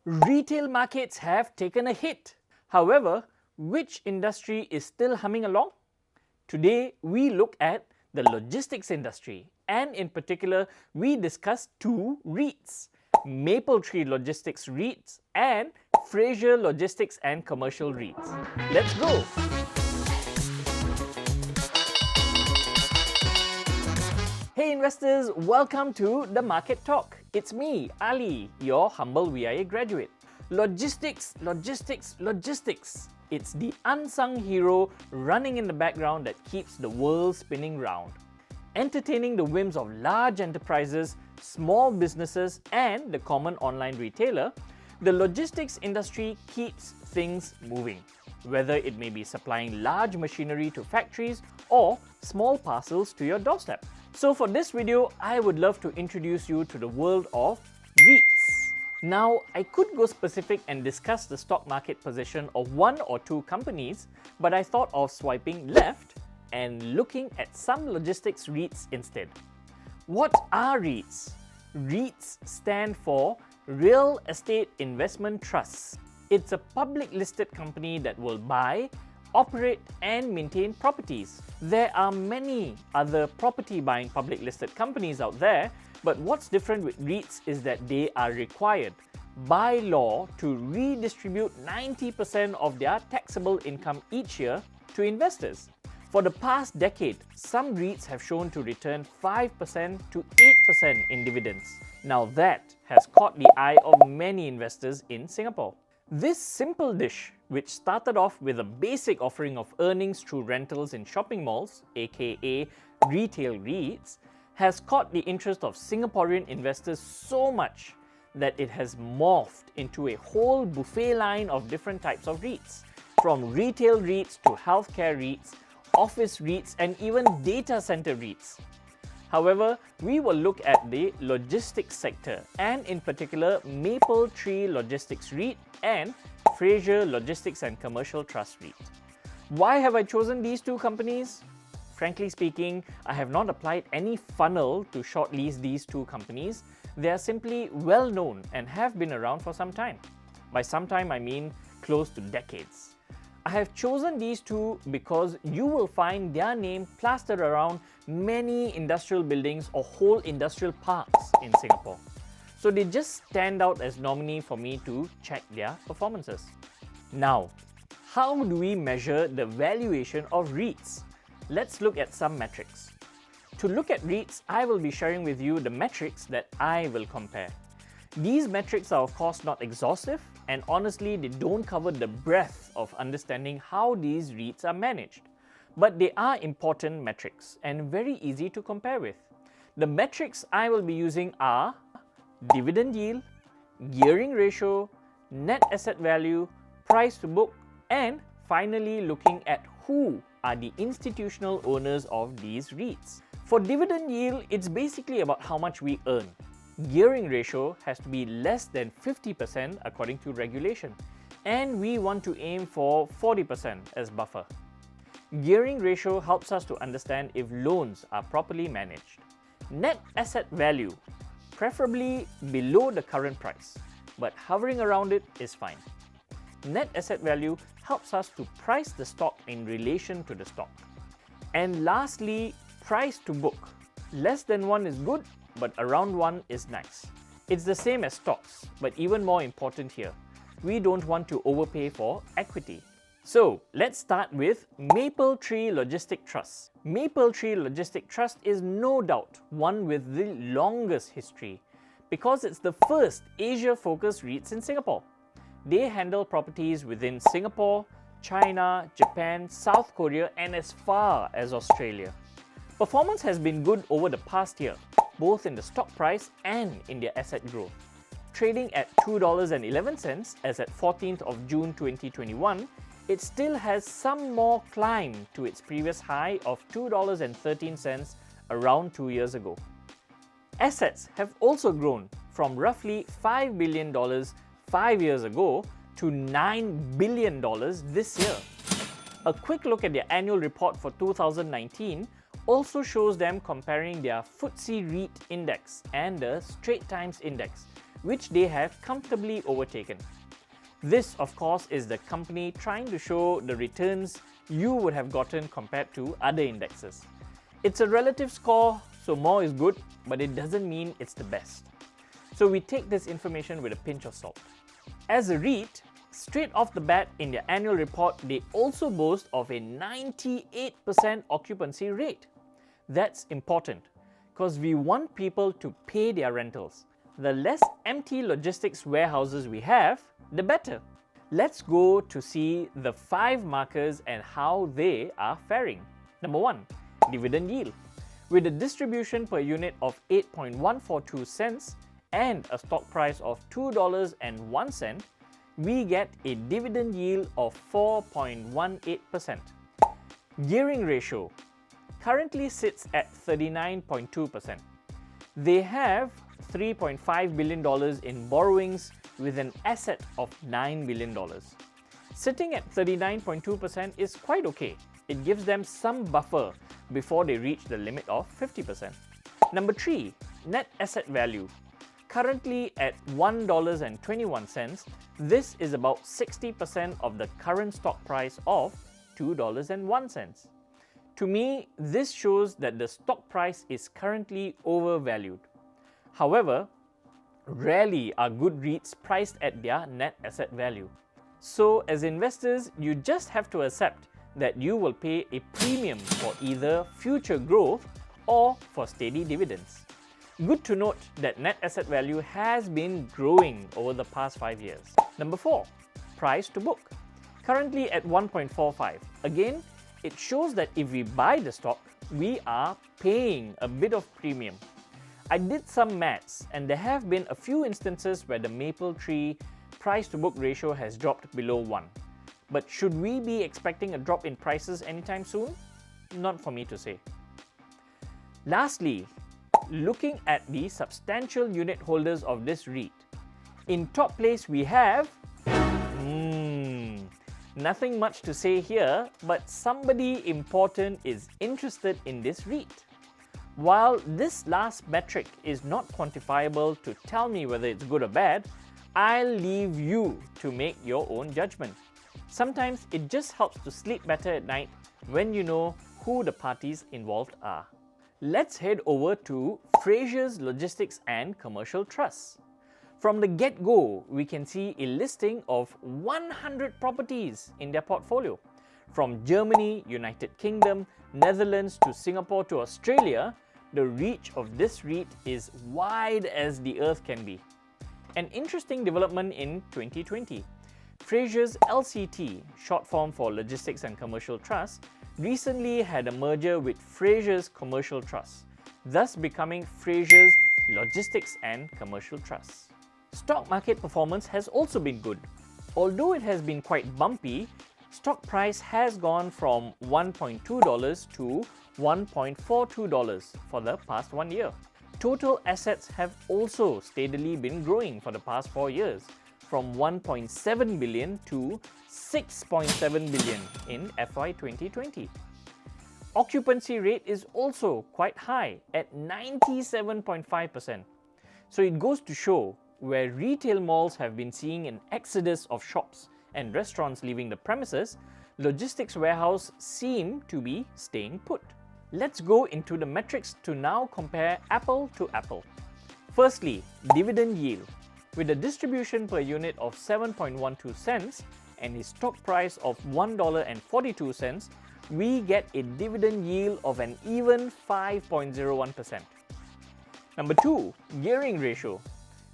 Retail markets have taken a hit. However, which industry is still humming along? Today, we look at the logistics industry, and in particular, we discuss two REITs, Mapletree Logistics REITs and Frasers Logistics and Commercial REITs. Let's go! Hey investors, welcome to The Market Talk. It's me, Ali, your humble VIA graduate. Logistics. It's the unsung hero running in the background that keeps the world spinning round. Entertaining the whims of large enterprises, small businesses, and the common online retailer, the logistics industry keeps things moving. Whether it may be supplying large machinery to factories or small parcels to your doorstep. So for this video, I would love to introduce you to the world of REITs. Now, I could go specific and discuss the stock market position of one or two companies, but I thought of swiping left and looking at some logistics REITs instead. What are REITs? REITs stand for Real Estate Investment Trusts. It's a public listed company that will buy, operate and maintain properties. There are many other property buying public listed companies out there, but what's different with REITs is that they are required by law to redistribute 90% of their taxable income each year to investors. For the past decade, some REITs have shown to return 5% to 8% in dividends. Now that has caught the eye of many investors in Singapore. This simple dish, which started off with a basic offering of earnings through rentals in shopping malls, aka retail REITs, has caught the interest of Singaporean investors so much that it has morphed into a whole buffet line of different types of REITs, from retail REITs to healthcare REITs, office REITs, and even data center REITs. However, we will look at the logistics sector, and in particular Mapletree Logistics REIT and Frasers Logistics and Commercial Trust REIT. Why have I chosen these two companies? Frankly speaking, I have not applied any funnel to shortlist these two companies. They are simply well known and have been around for some time. By some time, I mean close to decades. I have chosen these two because you will find their name plastered around many industrial buildings or whole industrial parks in Singapore. So they just stand out as nominee for me to check their performances. Now, how do we measure the valuation of REITs? Let's look at some metrics. To look at REITs, I will be sharing with you the metrics that I will compare. These metrics are of course not exhaustive, and honestly they don't cover the breadth of understanding how these REITs are managed. But they are important metrics and very easy to compare with. The metrics I will be using are dividend yield, gearing ratio, net asset value, price to book, and finally looking at who are the institutional owners of these REITs. For dividend yield, it's basically about how much we earn. Gearing ratio has to be less than 50% according to regulation, and we want to aim for 40% as buffer. Gearing ratio helps us to understand if loans are properly managed. Net asset value, preferably below the current price, but hovering around it is fine. Net asset value helps us to price the stock in relation to the stock. And lastly, price to book. Less than 1 is good, but around 1 is nice. It's the same as stocks, but even more important here. We don't want to overpay for equity. So let's start with Mapletree Logistics Trust. Mapletree Logistics Trust is no doubt one with the longest history because it's the first Asia-focused REITs in Singapore. They handle properties within Singapore, China, Japan, South Korea, and as far as Australia. Performance has been good over the past year, both in the stock price and in their asset growth. Trading at $2.11 as at 14th of June 2021, it still has some more climb to its previous high of $2.13 around 2 years ago. Assets have also grown from roughly $5 billion 5 years ago to $9 billion this year. A quick look at their annual report for 2019 also shows them comparing their FTSE REIT index and the Straits Times index, which they have comfortably overtaken. This, of course, is the company trying to show the returns you would have gotten compared to other indexes. It's a relative score, so more is good, but it doesn't mean it's the best. So we take this information with a pinch of salt. As a REIT, straight off the bat in their annual report, they also boast of a 98% occupancy rate. That's important because we want people to pay their rentals. The less empty logistics warehouses we have, the better. Let's go to see the 5 markers and how they are faring. Number 1, dividend yield. With a distribution per unit of 8.142 cents and a stock price of $2.01, we get a dividend yield of 4.18%. Gearing ratio currently sits at 39.2%. They have $3.5 billion in borrowings with an asset of $9 billion. Sitting at 39.2% is quite okay. It gives them some buffer before they reach the limit of 50%. Number 3, net asset value. Currently at $1.21, this is about 60% of the current stock price of $2.01. To me, this shows that the stock price is currently overvalued. However, rarely are good REITs priced at their net asset value. So as investors, you just have to accept that you will pay a premium for either future growth or for steady dividends. Good to note that net asset value has been growing over the past 5 years. Number 4, price to book. Currently at 1.45. Again, it shows that if we buy the stock, we are paying a bit of premium. I did some maths and there have been a few instances where the Mapletree price to book ratio has dropped below 1. But should we be expecting a drop in prices anytime soon? Not for me to say. Lastly, looking at the substantial unit holders of this REIT. In top place we have... nothing much to say here, but somebody important is interested in this REIT. While this last metric is not quantifiable to tell me whether it's good or bad, I'll leave you to make your own judgment. Sometimes it just helps to sleep better at night when you know who the parties involved are. Let's head over to Frasers Logistics and Commercial Trust. From the get-go, we can see a listing of 100 properties in their portfolio. From Germany, United Kingdom, Netherlands to Singapore to Australia, the reach of this REIT is wide as the earth can be. An interesting development in 2020. Frasers LCT, short form for Logistics and Commercial Trust, recently had a merger with Frasers Commercial Trust, thus becoming Frasers Logistics and Commercial Trust. Stock market performance has also been good. Although it has been quite bumpy, stock price has gone from $1.2 to $1.42 for the past 1 year. Total assets have also steadily been growing for the past 4 years, from 1.7 billion to 6.7 billion in FY 2020. Occupancy rate is also quite high at 97.5%. So it goes to show where retail malls have been seeing an exodus of shops and restaurants leaving the premises, logistics warehouse seem to be staying put. Let's go into the metrics to now compare apple to apple. Firstly, dividend yield. With a distribution per unit of 7.12 cents and a stock price of $1.42, we get a dividend yield of an even 5.01%. Number 2, gearing ratio.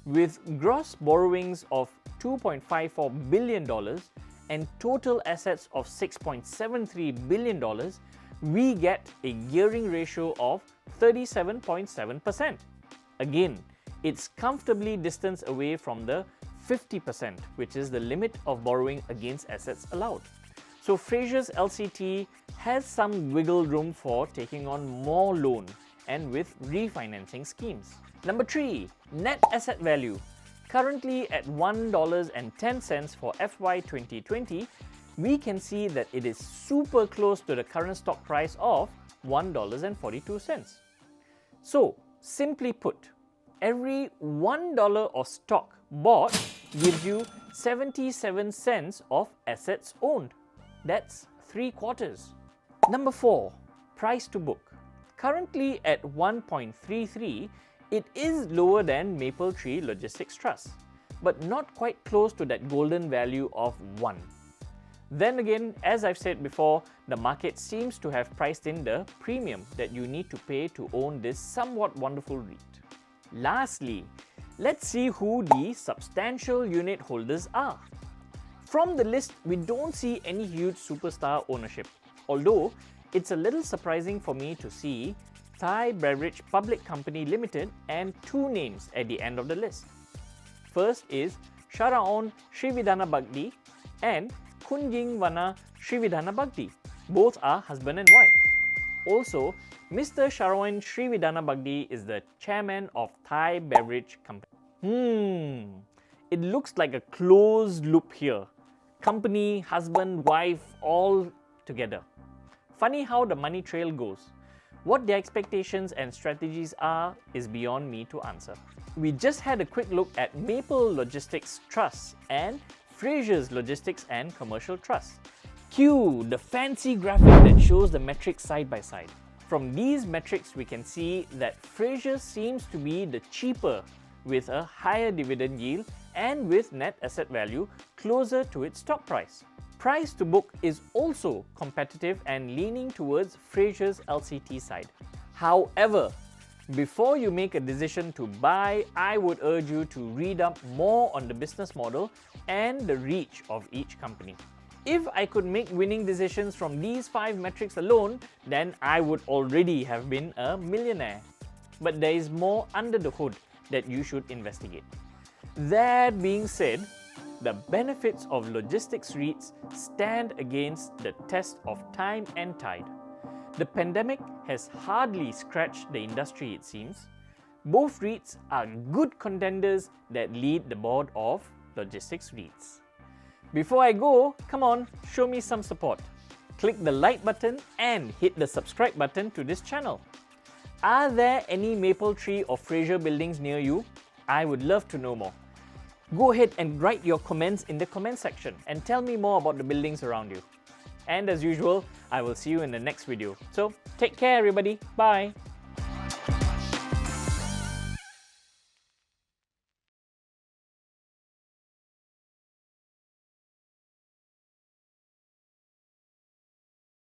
With gross borrowings of $2.54 billion and total assets of $6.73 billion, we get a gearing ratio of 37.7%. Again, it's comfortably distanced away from the 50%, which is the limit of borrowing against assets allowed. So Frasers LCT has some wiggle room for taking on more loan and with refinancing schemes. Number 3, net asset value. Currently at $1.10 for FY 2020, we can see that it is super close to the current stock price of $1.42. So, simply put, Every $1 of stock bought gives you 77 cents of assets owned. That's 3/4. Number 4. Price to book. Currently at 1.33, it is lower than Mapletree Logistics Trust, but not quite close to that golden value of 1. Then again, as I've said before, the market seems to have priced in the premium that you need to pay to own this somewhat wonderful REIT. Lastly, let's see who the substantial unit holders are. From the list, we don't see any huge superstar ownership, although it's a little surprising for me to see Thai Beverage Public Company Limited and 2 names at the end of the list. First is Sharaon Srividhana Bhakdi and Kuching Srividhana Bhakdi. Both are husband and wife. Also, Mr. Sharaon Srividhana Bhakdi is the chairman of Thai Beverage Company. It looks like a closed loop here. Company, husband, wife, all together. Funny how the money trail goes. What their expectations and strategies are is beyond me to answer. We just had a quick look at Maple Logistics Trust and Frasers Logistics and Commercial Trust. Cue the fancy graphic that shows the metrics side by side. From these metrics, we can see that Frasers seems to be the cheaper with a higher dividend yield and with net asset value closer to its stock price. Price to book is also competitive and leaning towards Frasers LCT side. However, before you make a decision to buy, I would urge you to read up more on the business model and the reach of each company. If I could make winning decisions from these 5 metrics alone, then I would already have been a millionaire. But there is more under the hood that you should investigate. That being said, the benefits of logistics REITs stand against the test of time and tide. The pandemic has hardly scratched the industry, it seems. Both REITs are good contenders that lead the board of logistics REITs. Before I go, come on, show me some support. Click the like button and hit the subscribe button to this channel. Are there any Mapletree or Fraser buildings near you? I would love to know more. Go ahead and write your comments in the comment section and tell me more about the buildings around you. And as usual, I will see you in the next video. So take care everybody. Bye.